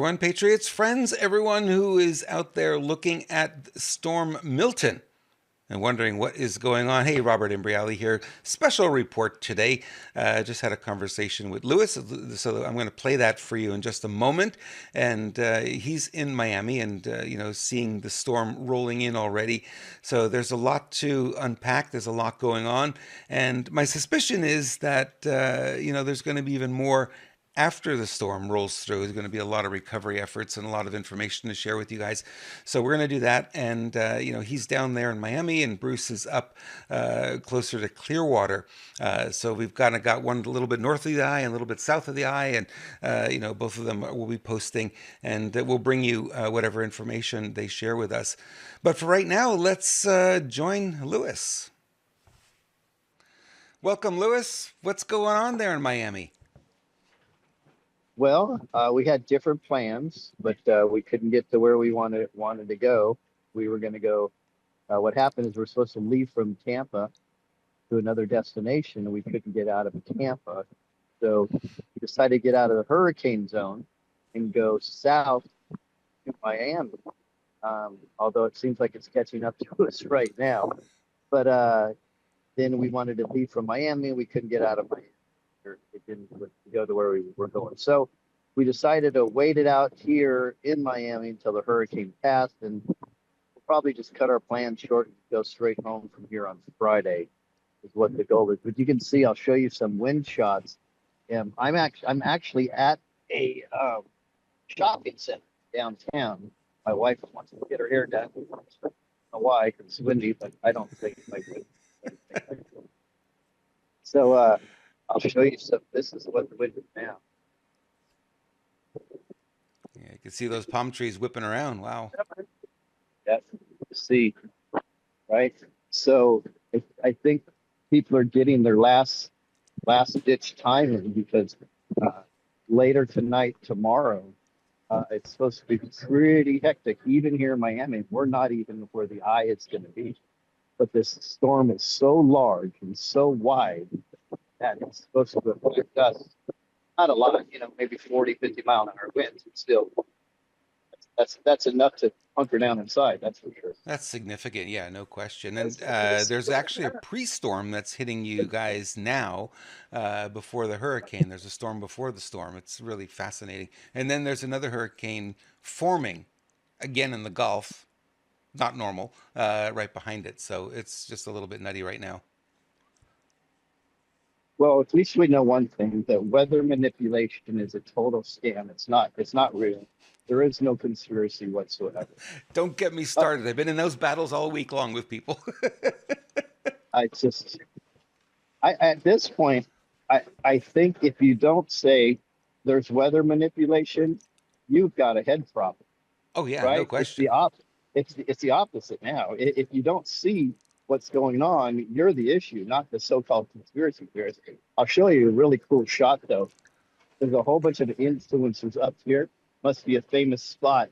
everyone, patriots, friends, everyone who is out there looking at Storm Milton and wondering what is going on. Hey, Robert Imbriali here. Special report today. Just had a conversation with Lewis, so I'm going to play that for you in just a moment. And he's in Miami, and seeing the storm rolling in already. So there's a lot to unpack. There's a lot going on, and my suspicion is that there's going to be even more after the storm rolls through. There's going to be a lot of recovery efforts and a lot of information to share with you guys. So we're going to do that. And, he's down there in Miami and Bruce is up closer to Clearwater. So we've kind of got one a little bit north of the eye and a little bit south of the eye. And, both of them will be posting and we'll bring you whatever information they share with us. But for right now, let's join Lewis. Welcome, Lewis. What's going on there in Miami? Well, we had different plans, but we couldn't get to where we wanted to go. We were going to go. What happened is we're supposed to leave from Tampa to another destination, and we couldn't get out of Tampa. So we decided to get out of the hurricane zone and go south to Miami. Although it seems like it's catching up to us right now. But then we wanted to leave from Miami. We couldn't get out of Miami. It didn't go to where we were going. So we decided to wait it out here in Miami until the hurricane passed, and we'll probably just cut our plan short and go straight home from here on Friday is what the goal is. But you can see, I'll show you some wind shots. I'm actually at a shopping center downtown. My wife wants to get her hair done. I don't know why, because it's windy, but I don't think I would. So I'll show you some. This is what the wind is now. Yeah, you can see those palm trees whipping around. Wow. That's see, right? So I think people are getting their last ditch timing because uh, later tonight, tomorrow, it's supposed to be pretty hectic. Even here in Miami, we're not even where the eye is going to be. But this storm is so large and so wide that it's supposed to affect us. Not a lot, maybe 40, 50 mile an hour winds, but still, that's enough to hunker down inside. That's for sure. That's significant. Yeah, no question. And That's it's there's actually a pre-storm that's hitting you guys now before the hurricane. There's a storm before the storm. It's really fascinating. And then there's another hurricane forming again in the Gulf, not normal, right behind it. So it's just a little bit nutty right now. well, at least we know one thing, that weather manipulation is a total scam. It's not real. There is no conspiracy whatsoever. Don't get me Uh, started. I've been in those battles all week long with people. I just I at this point, I think if you don't say there's weather manipulation, you've got a head problem, Oh, yeah, no right? It's the question. it's the opposite now. If you don't see what's going on, you're the issue, not the so-called conspiracy theorists. I'll show you a really cool shot though. There's a whole bunch of influencers up here. Must be a famous spot.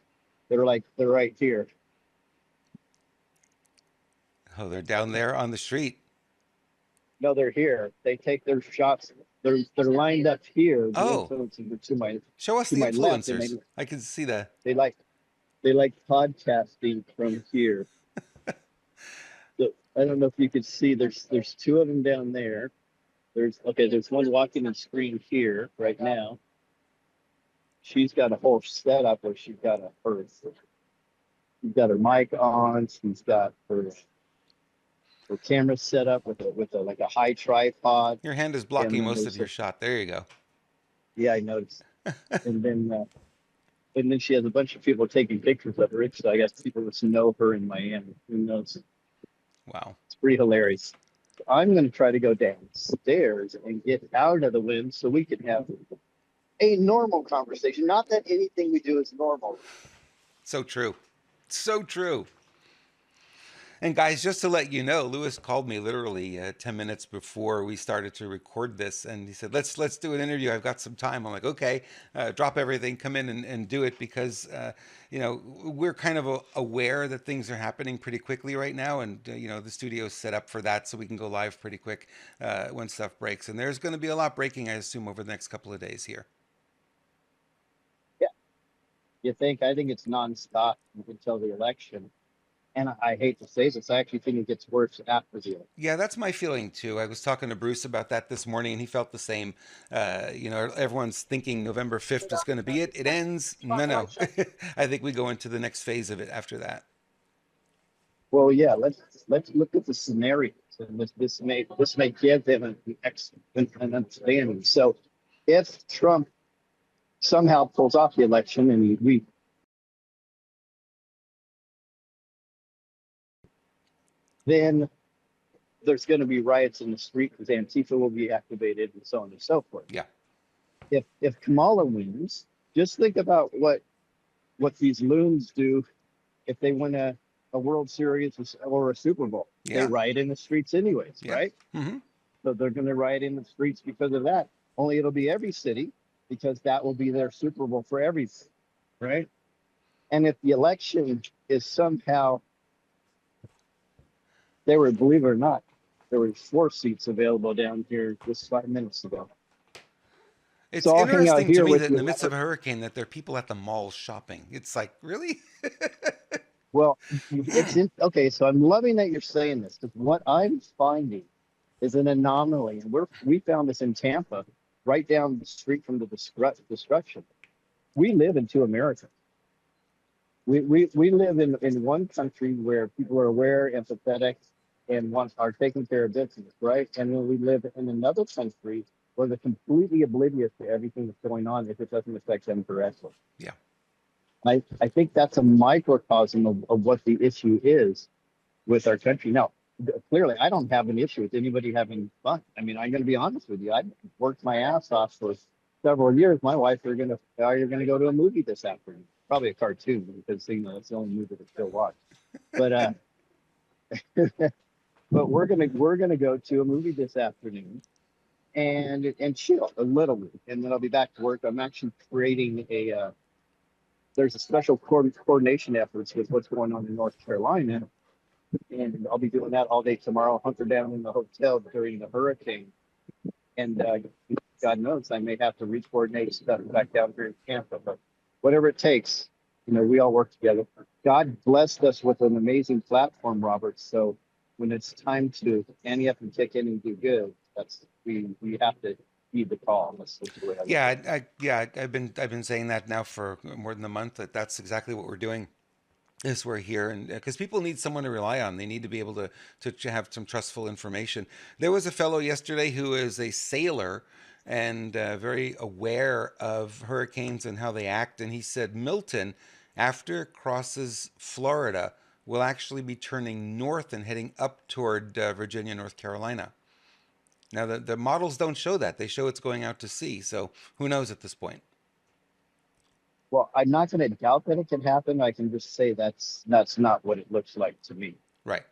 They're right here. Oh, they're down there on the street. No, they're here. They take their shots. They're lined up here. The Oh, influencers are to my show us to the my left, and influencers. I can see the. they like they like podcasting from here. So I don't know if you can see. There's two of them down there. There's one walking the screen here right now. She's got a whole setup where she's got her mic on. She's got her camera set up with a like a high tripod, Your hand is and blocking then most of there's your shot. There you go. yeah, I noticed. And then she has a bunch of people taking pictures of her. So I guess people must know her in Miami. Who knows? Wow. It's pretty hilarious. I'm going to try to go downstairs and get out of the wind so we can have a normal conversation. Not that anything we do is normal. So true. So true. And guys, just to let you know, Lewis called me literally 10 minutes before we started to record this, and he said, "Let's do an interview. I've got some time." I'm like, "Okay, drop everything, come in and do it," because we're kind of aware that things are happening pretty quickly right now, and the studio's set up for that, so we can go live pretty quick when stuff breaks. And there's going to be a lot breaking, I assume, over the next couple of days here. Yeah. You think? I think it's nonstop until the election. And I hate to say this, I actually think it gets worse after the election. Yeah, that's my feeling too. I was talking to Bruce about that this morning, and he felt the same. Everyone's thinking November 5th is going to be it. It ends. No, no. I think we go into the next phase of it after that. Well, yeah, let's look at the scenarios, and this may give them an understanding. So, if Trump somehow pulls off the election, and we then there's going to be riots in the street because Antifa will be activated and so on and so forth. Yeah, If Kamala wins, just think about what these loons do if they win a World Series or a Super Bowl. They yeah, riot in the streets anyways, yeah. right? Hmm. So they're going to riot in the streets because of that. Only it'll be every city because that will be their Super Bowl for everything, right? And if the election is somehow, believe it or not, there were 4 seats available down here just 5 minutes ago. It's So I'll hang out interesting to here me with that in you, the midst of Robert. a hurricane, that there are people at the mall shopping. It's like, really? Well, okay. So I'm loving that you're saying this because what I'm finding is an anomaly, and we found this in Tampa, right down the street from the destruction. We live in 2 Americas. We live in one country where people are aware, empathetic, and are taking care of business, right? And then we live in another country where they're completely oblivious to everything that's going on if it doesn't affect them directly. Yeah. I think that's a microcosm of what the issue is with our country. Now, clearly, I don't have an issue with anybody having fun. I mean, I'm going to be honest with you. I worked my ass off for several years. My wife, are you going to go to a movie this afternoon? Probably a cartoon because it's the only movie that she'll watch. But but we're gonna go to a movie this afternoon and chill a little bit, and then I'll be back to work. I'm actually creating there's a special coordination efforts with what's going on in North Carolina, and I'll be doing that all day tomorrow. Hunker down in the hotel during the hurricane, and God knows I may have to re-coordinate stuff back down here in Tampa, but whatever it takes, we all work together. God blessed us with an amazing platform, Robert. So when it's time to ante up and kick in and do good, we have to heed the call. That's the way I look Yeah, at it. I've been saying that now for more than a month, that that's exactly what we're doing. Is we're here, and because people need someone to rely on, they need to be able to have some trustful information. There was a fellow yesterday who is a sailor and very aware of hurricanes and how they act, and he said Milton, after it crosses Florida, will actually be turning north and heading up toward Virginia, North Carolina. Now, the models don't show that. They show it's going out to sea. So who knows at this point? Well, I'm not going to doubt that it can happen. I can just say that's not what it looks like to me. Right.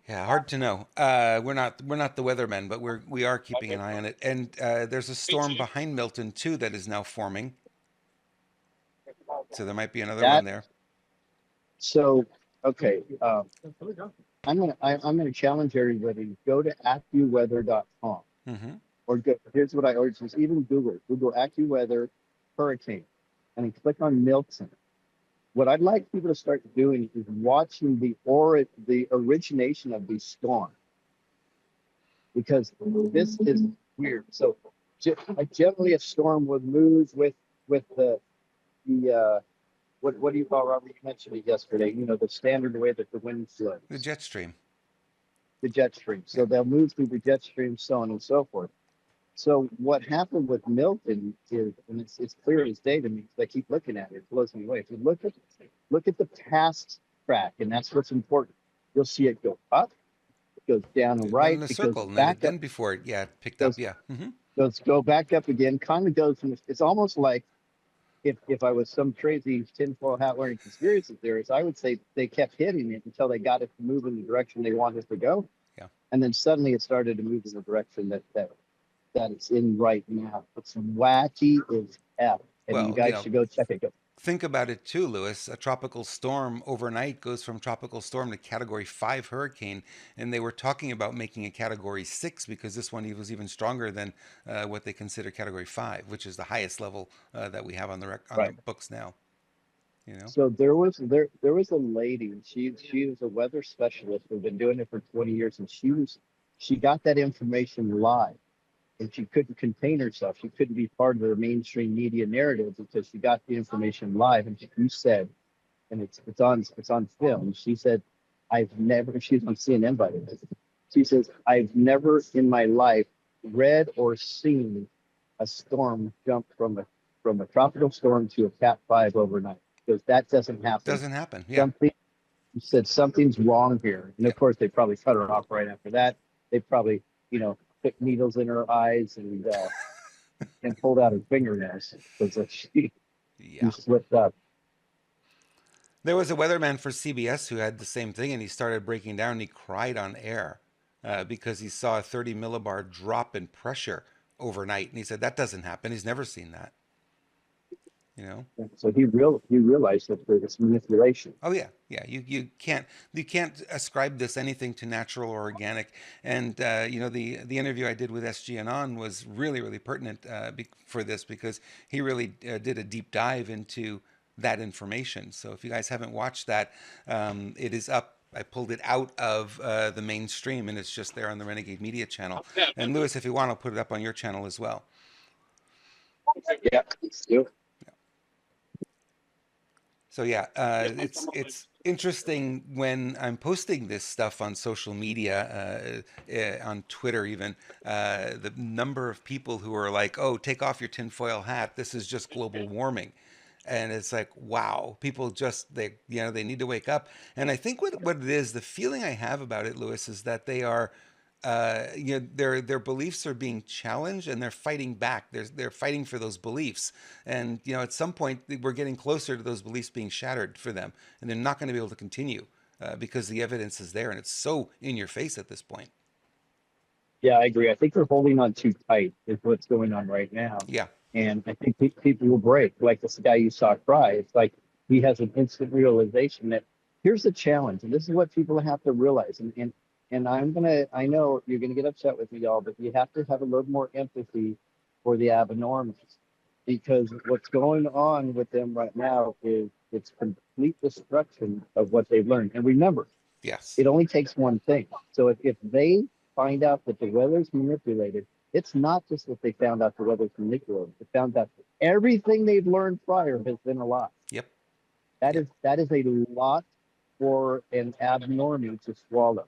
Yeah, hard to know. We're not the weathermen, but we are keeping an eye on it. And there's a storm behind Milton too that is now forming. So there might be another one That there. so okay. I'm gonna challenge everybody. Go to AccuWeather.com Hmm. or go. Here's what I urge: is even Google AccuWeather hurricane, and then click on Milton. What I'd like people to start doing is watching the origination of these storms because this is weird. So, generally, a storm would move with the what do you call, Robert? You mentioned it yesterday. The standard way that the wind The flows, jet stream. the jet stream. Yeah. So they'll move through the jet stream, so on and so forth. So what happened with Milton is, and it's clear as day to me, 'cause I keep looking at it, it blows me away. If you look at the past track, and that's what's important. You'll see it go up, it goes down and It went in right, a it goes circle, and then back up, then before it, yeah, it picked up. goes Yeah. Hmm. go back up again, kind of goes from. It's almost like if I was some crazy tinfoil hat wearing conspiracy theorist, I would say they kept hitting it until they got it to move in the direction they wanted to go, Yeah. and then suddenly it started to move in the direction that it's in right now. It's wacky as F, and you Well, guys should go check it. Go. think about it too, Lewis. A tropical storm overnight goes from tropical storm to Category 5 hurricane, and they were talking about making a Category 6 because this one was even stronger than what they consider Category 5, which is the highest level that we have on on the Right. books now. You know, So there was a lady, and she was a weather specialist who'd been doing it for 20 years, and she got that information live, and she couldn't contain herself. She couldn't be part of the mainstream media narrative because she got the information live, and she said, and it's on film. She said, "I've never." She's on CNN, by the way. She says, "I've never in my life read or seen a storm jump from a tropical storm to a Cat 5 overnight because that doesn't happen. doesn't happen. Yeah, Something She said something's wrong here, and yeah, of course they probably cut her off right after that. They probably put needles in her eyes and pulled out her fingernails because she yeah. slipped up. There was a weatherman for CBS who had the same thing, and he started breaking down. And he cried on air because he saw a 30 millibar drop in pressure overnight, and he said that doesn't happen. He's never seen that. You know. So he realized that it's manipulation. Oh yeah, yeah. You can't ascribe this anything to natural or organic. And the interview I did with SG on was really pertinent for this because he really did a deep dive into that information. So if you guys haven't watched that, it is up. I pulled it out of the mainstream and it's just there on the Renegade Media channel. And Lewis, if you want, I'll put it up on your channel as well. Yeah, still. So yeah, it's interesting when I'm posting this stuff on social media, on Twitter even, the number of people who are like, "Oh, take off your tinfoil hat. This is just global warming," and it's like, wow, people just they need to wake up. And I think what it is, the feeling I have about it, Lewis, is that they are their beliefs are being challenged and they're fighting back. They're fighting for those beliefs, and at some point we're getting closer to those beliefs being shattered for them, and they're not going to be able to continue because the evidence is there and it's so in your face at this point. Yeah, I agree. I think they're holding on too tight is what's going on right now. Yeah, And I think people will break. Like this guy you saw cry. It's like he has an instant realization that here's the challenge. And this is what people have to realize. And I know you're gonna get upset with me, y'all, but you have to have a little more empathy for the abnormals. Because what's going on with them right now is it's complete destruction of what they've learned. And remember, yes, it only takes one thing. So if they find out that the weather's manipulated, it's not just that they found out the weather's manipulated. They found out that everything they've learned prior has been a lie. yep, That yep. is that is a lot for an abnormal to swallow.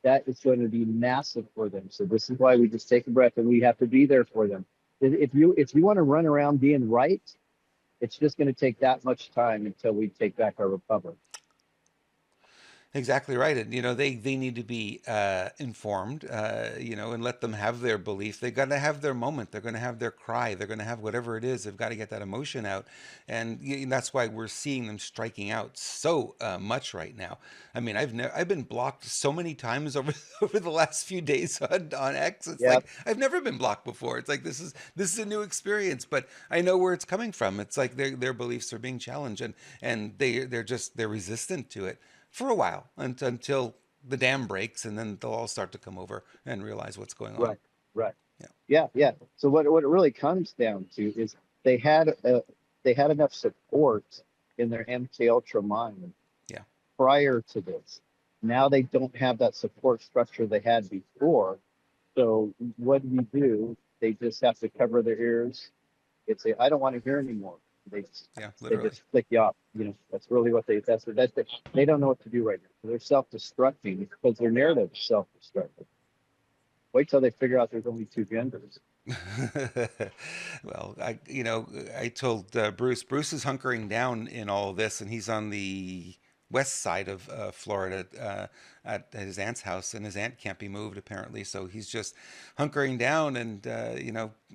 That is going to be massive for them. So this is why we just take a breath and we have to be there for them. If you want to run around being right, it's just going to take that much time until we take back our republic. Exactly right, and they need to be informed, and let them have their belief. They got to have their moment. They're going to have their cry. They're going to have whatever it is. They've got to get that emotion out, and that's why we're seeing them striking out so much right now. I mean, I've been blocked so many times over over the last few days on X. It's Yeah, like I've never been blocked before. It's like this is a new experience, but I know where it's coming from. It's like their beliefs are being challenged, and they're resistant to it for a while until the dam breaks, and then they'll all start to come over and realize what's going on. right, right. Yeah, Yeah, yeah. So what it really comes down to is they had they had enough support in their MK Ultra mind yeah, prior to this. Now they don't have that support structure they had before. So what do you do? They just have to cover their ears. It's say, I don't want to hear anymore. They just yeah, they literally. just click you off. That's really what they don't know what to do right now. So they're self-destructing because their narrative is self-destructive. Wait till they figure out there's only two genders. Well, I told Bruce. Bruce is hunkering down in all of this, and he's on the west side of Florida at his aunt's house, and his aunt can't be moved apparently. So he's just hunkering down and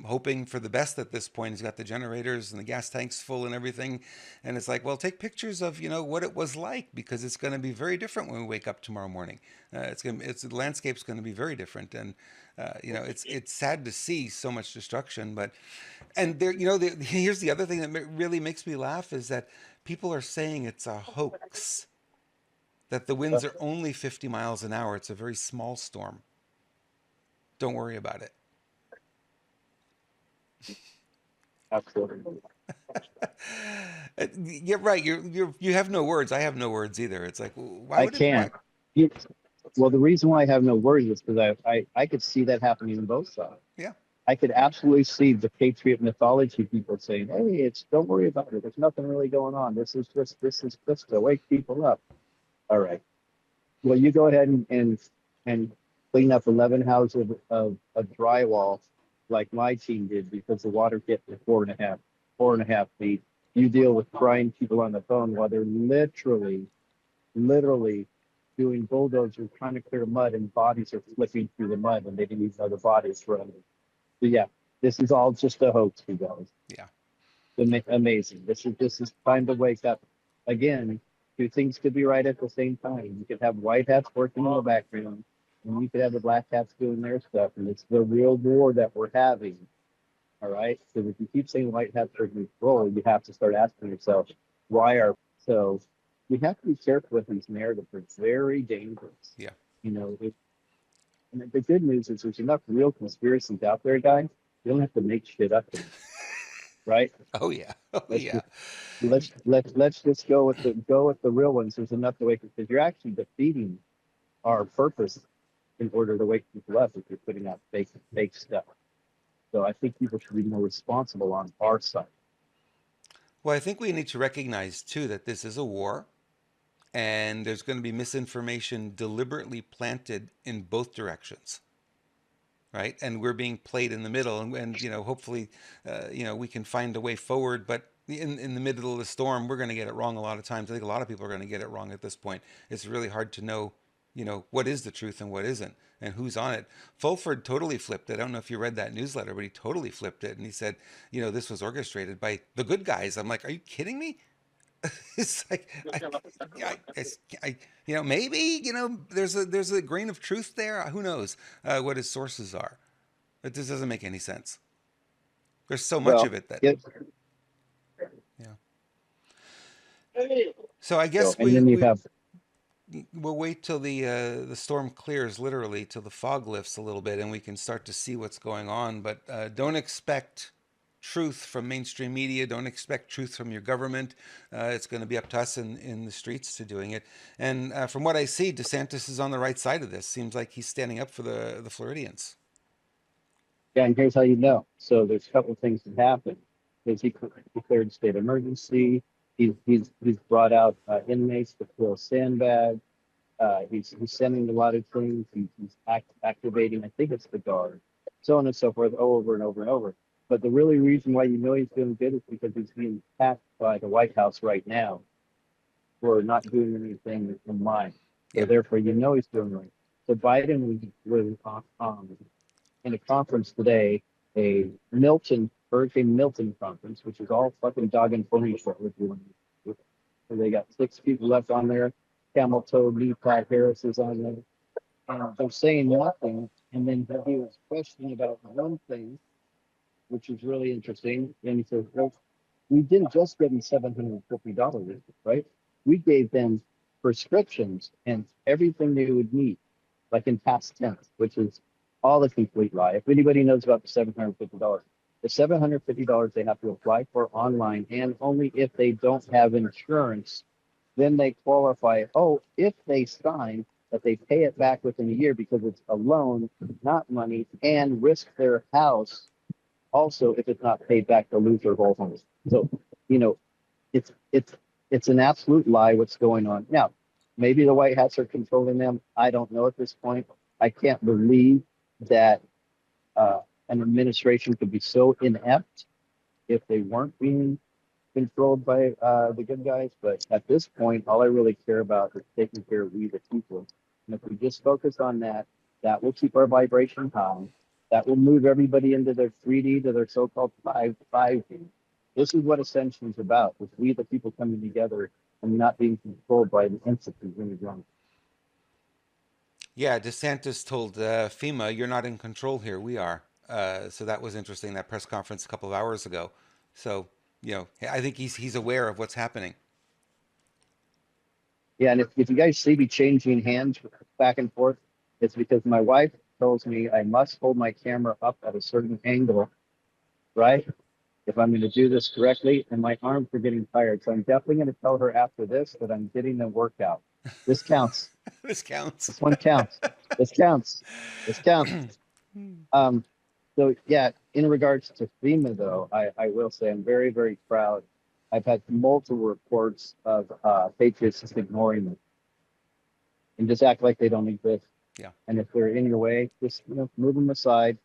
hoping for the best at this point. He's got the generators and the gas tanks full and everything, and it's like, well, take pictures of what it was like because it's going to be very different when we wake up tomorrow morning. The landscape's going to be very different, and it's sad to see so much destruction, but And there, here's the other thing that really makes me laugh is that people are saying it's a hoax, that the winds are only 50 miles an hour. It's a very small storm. Don't worry about it. Absolutely. You're right. You have no words. I have no words either. It's like, why I would it? Why? can't. You- Well, the reason why I have no worries is because I could see that happening on both sides. Yeah. I could absolutely see the patriot mythology people saying, "Hey, it's don't worry about it. There's nothing really going on. This is just to wake people up." All right. Well, you go ahead and clean up 11 houses of drywall like my team did because the water hit the 4.5 feet. You deal with crying people on the phone while they're literally doing bulldozers trying to clear mud and bodies are flipping through the mud and they didn't even know the bodies were under. So yeah, this is all just a hoax, you guys. Yeah. Amazing. This is time to wake up. Again, two things could be right at the same time. You could have white hats working in the background, and you could have the black hats doing their stuff. And it's the real war that we're having. All right. So if you keep saying white hats are in control, you have to start asking yourself, why are so? We have to be careful with these narratives. They're very dangerous. Yeah. You know, and the good news is there's enough real conspiracies out there, guys. You don't have to make shit up, right? Oh yeah. Oh Let's yeah. just let's just go with the real ones. There's enough to wake up because you're actually defeating our purpose in order to wake people up if you're putting out fake stuff. So I think people should be more responsible on our side. Well, I think we need to recognize too that this is a war, and there's going to be misinformation deliberately planted in both directions, right? And we're being played in the middle, and hopefully, we can find a way forward. But in the middle of the storm, we're going to get it wrong a lot of times. I think a lot of people are going to get it wrong at this point. It's really hard to know, what is the truth and what isn't, and who's on it. Fulford totally flipped it. I don't know if you read that newsletter, but he totally flipped it, and he said, this was orchestrated by the good guys. I'm like, are you kidding me? It's like I, maybe there's a grain of truth there. Who knows what his sources are? But this doesn't make any sense. There's so much Well, of it that it, yeah. So I so guess and we then you we have we'll wait till the storm clears, literally till the fog lifts a little bit, and we can start to see what's going on. But don't expect truth from mainstream media. Don't expect truth from your government. It's going to be up to us in the streets to doing it. And from what I see, DeSantis is on the right side of this. Seems like he's standing up for the Floridians. yeah, and here's how you know. So there's a couple of things that happen. Is he declared state emergency? He's brought out inmates to fill sandbags. He's sending a lot of things. He's activating, I think it's the guard, so on and so forth, over and over and over. But the really reason why you know he's doing good is because he's being attacked by the White House right now for not doing anything in line. So Yeah. therefore, you know he's doing right. So Biden was in a conference today, a Hurricane Milton conference, which is all fucking dog and pony show. So they got 6 people left on there. Camel toe, knee pad Harris is on there. And they're saying nothing. And then he was questioning about one thing, which is really interesting. And he says, well, we didn't just give them $750, right? We gave them prescriptions and everything they would need, like in past tense, which is all a complete lie. If anybody knows about the $750 they have to apply for online, and only if they don't have insurance, then they qualify. Oh, if they sign that they pay it back within a year because it's a loan, not money, and risk their house also if it's not paid back to lose their whole homes. So, you know, it's it's it's an absolute lie what's going on. Now, maybe the White Hats are controlling them. I don't know at this point. I can't believe that an administration could be so inept if they weren't being controlled by the good guys. But at this point, all I really care about is taking care of we the people. And if we just focus on that, that will keep our vibration high. That will move everybody into their 3D to their so-called 5D. This is what Ascension is about: is we the people coming together and not being controlled by the entities in the ground. Yeah, DeSantis told FEMA, "You're not in control here. We are." So that was interesting. That press conference a couple of hours ago. So I think he's aware of what's happening. Yeah, and if you guys see me changing hands back and forth, it's because my wife tells me I must hold my camera up at a certain angle, right? If I'm going to do this correctly, and my arms are getting tired. So I'm definitely going to tell her after this that I'm getting a workout. This counts. This counts. This one counts. This counts. This counts. Um, so yeah, in regards to FEMA though, I will say I'm very, very proud. I've had multiple reports of patriots just ignoring them and just act like they don't exist. Yeah. And if they're in your way, just move them aside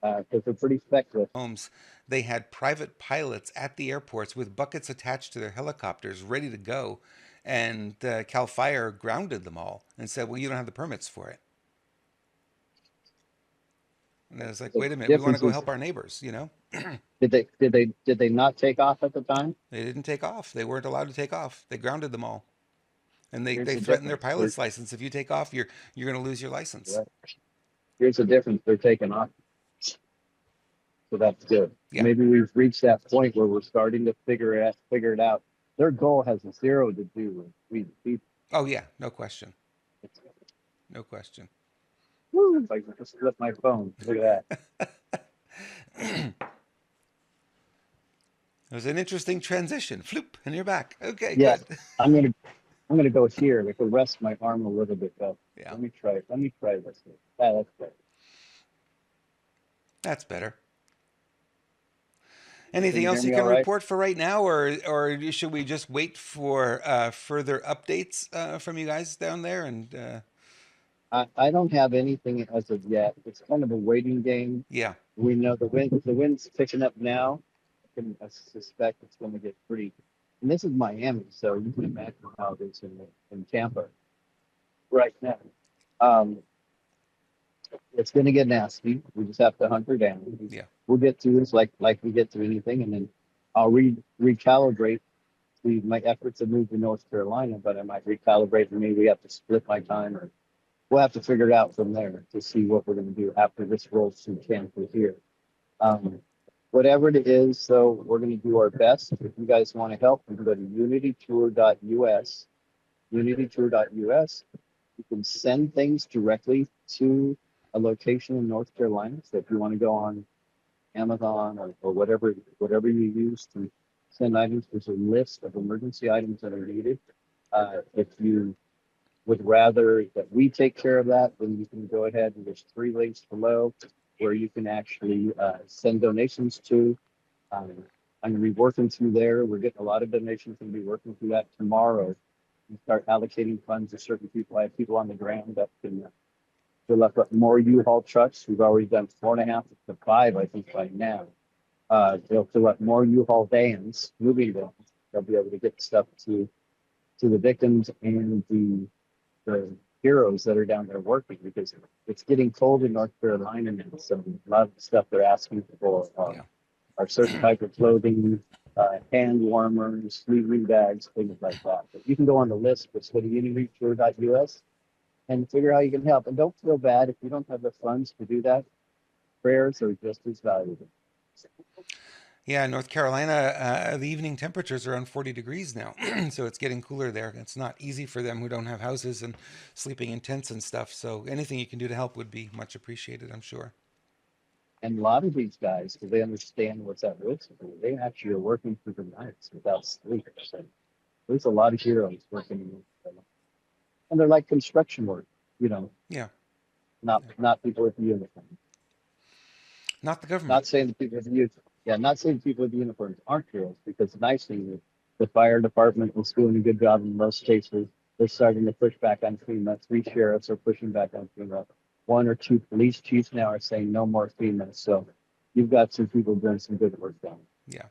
because they're pretty feckless. Homes, they had private pilots at the airports with buckets attached to their helicopters ready to go. And Cal Fire grounded them all and said, well, you don't have the permits for it. And I was like, The wait a minute, we want to difference go is, help our neighbors. did they not take off at the time? They didn't take off. They weren't allowed to take off. They grounded them all. And Here's they the threatened their difference. They're, pilot's license. If you take off, you're going to lose your license. right. Here's the difference. They're taking off. So that's good. Yeah. Maybe we've reached that point where we're starting to figure it out. Their goal has zero to do with we the people. Oh yeah, no question. No question. Woo, if I can just flip my phone. Look at that. It was an interesting transition. Floop, and you're back. Okay, Yeah, good. I'm gonna I'm gonna go here. I can rest my arm a little bit though. Yeah, Let me try this. Yeah, that's good. that's better. Can Anything you hear else you me all can right? report for right now, or should we just wait for further updates from you guys down there? And I don't have anything as of yet. It's kind of a waiting game. yeah, We know the wind's picking up now. I suspect it's going to get pretty. And this is Miami, so you can imagine how it is in Tampa right now. Um, it's going to get nasty. We just have to hunker down. yeah, We'll get through this like we get through anything, and then I'll recalibrate my efforts to move to North Carolina, but I might recalibrate and maybe have to split my time, or we'll have to figure it out from there to see what we're going to do after this rolls through Tampa here. Um, whatever it is, so we're going to do our best. If you guys want to help, you can go to unitytour.us, unitytour.us. You can send things directly to a location in North Carolina. So if you want to go on Amazon or whatever you use to send items, there's a list of emergency items that are needed. If you would rather that we take care of that, then you can go ahead and there's 3 links below where you can actually send donations to. Um, I'm going to be working through there. We're getting a lot of donations. I'm going to be working through that tomorrow and start allocating funds to certain people. I have people on the ground that can fill up more U-Haul trucks. We've already done 4.5 to 5, I think, by now. They'll fill up more U-Haul vans, moving vans. They'll be able to get stuff to the victims and the heroes that are down there working because it's getting cold in North Carolina now. So a lot of the stuff they're asking for yeah. are certain type of clothing, hand warmers, sleeping bags, things like that. But you can go on the list, but go to unitytour.us and figure out how you can help. And don't feel bad if you don't have the funds to do that. Prayers are just as valuable. Yeah, North Carolina, the evening temperatures are around 40 degrees now, so it's getting cooler there. It's not easy for them who don't have houses and sleeping in tents and stuff. So anything you can do to help would be much appreciated, I'm sure. And a lot of these guys, because they understand what's at risk, they actually are working through the nights without sleep. So there's a lot of heroes working in this. And they're like construction work, you know, Yeah, not yeah. not people with the uniform. Not the government. Not saying the people with the not saying people with the uniforms aren't heroes, because the nice thing is the fire department is doing a good job in most cases. They're starting to push back on FEMA. 3 sheriffs are pushing back on FEMA. 1 or 2 police chiefs now are saying no more FEMA. So you've got some people doing some good work down. Yeah.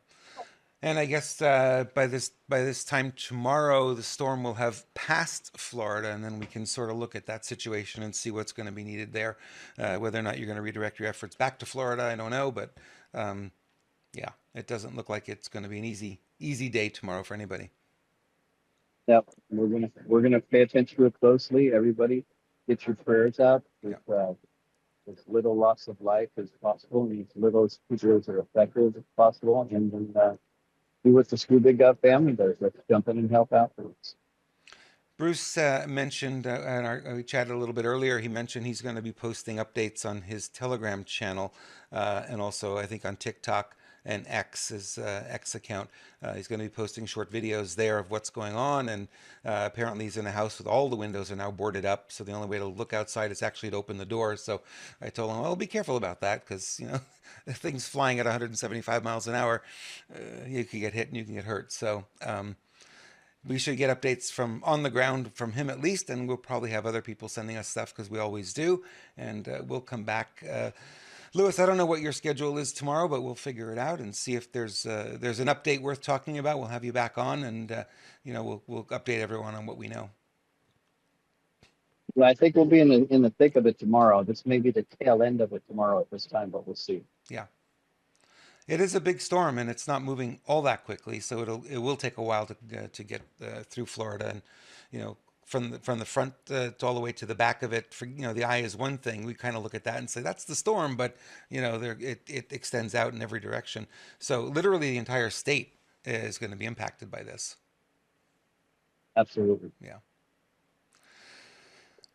And I guess by this time tomorrow, the storm will have passed Florida, and then we can sort of look at that situation and see what's going to be needed there. Whether or not you're going to redirect your efforts back to Florida, I don't know, but um, yeah, it doesn't look like it's going to be an easy day tomorrow for anybody. Yep, we're gonna pay attention to it closely. Everybody, get your prayers out. Yeah. as little loss of life as possible and as little as people are affected as possible, and then do what the Screw Big Gut family does. Let's jump in and help out. Bruce mentioned, and we chatted a little bit earlier, he mentioned he's going to be posting updates on his Telegram channel and also, I think, on TikTok and X, his X account. He's going to be posting short videos there of what's going on. And apparently, he's in a house with all the windows are now boarded up. So the only way to look outside is actually to open the door. So I told him, well, be careful about that because, you know, things flying at 175 miles an hour, you can get hit and you can get hurt. So, we should get updates from on the ground from him at least, and we'll probably have other people sending us stuff because we always do. And we'll come back. Lewis, I don't know what your schedule is tomorrow, but we'll figure it out and see if there's an update worth talking about. We'll have you back on, and you know we'll update everyone on what we know. Well, I think we'll be in the thick of it tomorrow. This may be the tail end of it tomorrow at this time, but we'll see. Yeah. It is a big storm, and it's not moving all that quickly, so it will take a while to get through Florida, and you know from the front to all the way to the back of it. For you know, the eye is one thing. We kind of look at that and say that's the storm, but you know, it extends out in every direction. So literally, the entire state is going to be impacted by this. Absolutely. Yeah.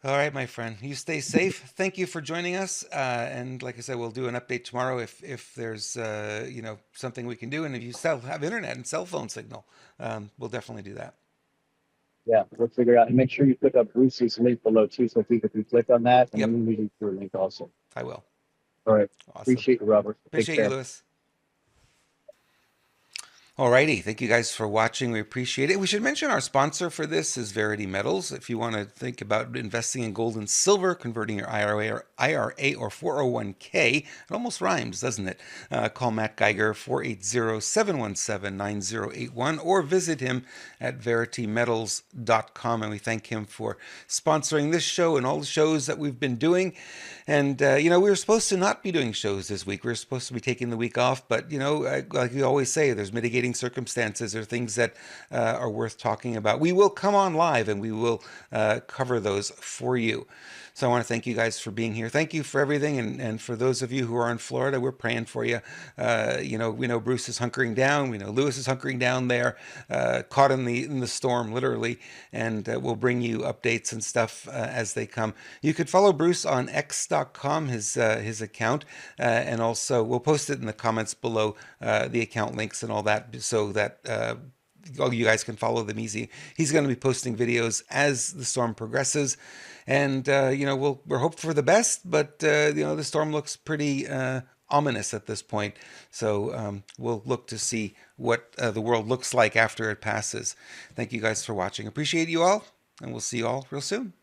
All right, my friend. You stay safe. Thank you for joining us. And like I said, we'll do an update tomorrow if there's you know something we can do, and if you still have internet and cell phone signal, we'll definitely do that. Yeah, we'll figure it out. And make sure you click up Bruce's link below too, so people can click on that, and Yep, then we leave your link also. I will. All right. Awesome. Appreciate you, Robert. Take Appreciate you, care. Lewis. Alrighty, thank you guys for watching. We appreciate it. We should mention our sponsor for this is Verity Metals. If you want to think about investing in gold and silver, converting your IRA or 401k, it almost rhymes, doesn't it? Call Matt Geiger 480-717-9081 or visit him at veritymetals.com. And we thank him for sponsoring this show and all the shows that we've been doing. And, you know, we were supposed to not be doing shows this week. We were supposed to be taking the week off. But, you know, like we always say, there's mitigating circumstances or things that are worth talking about. We will come on live and we will cover those for you. So I want to thank you guys for being here. Thank you for everything. And for those of you who are in Florida, we're praying for you. You know, we know Bruce is hunkering down. We know Lewis is hunkering down there, caught in the storm, literally. And we'll bring you updates and stuff as they come. You could follow Bruce on x.com, his account. And also, we'll post it in the comments below, the account links and all that, so that all you guys can follow them easy. He's going to be posting videos as the storm progresses. And, you know, we're hoping for the best, but, you know, the storm looks pretty ominous at this point. So we'll look to see what the world looks like after it passes. Thank you guys for watching. Appreciate you all, and we'll see you all real soon.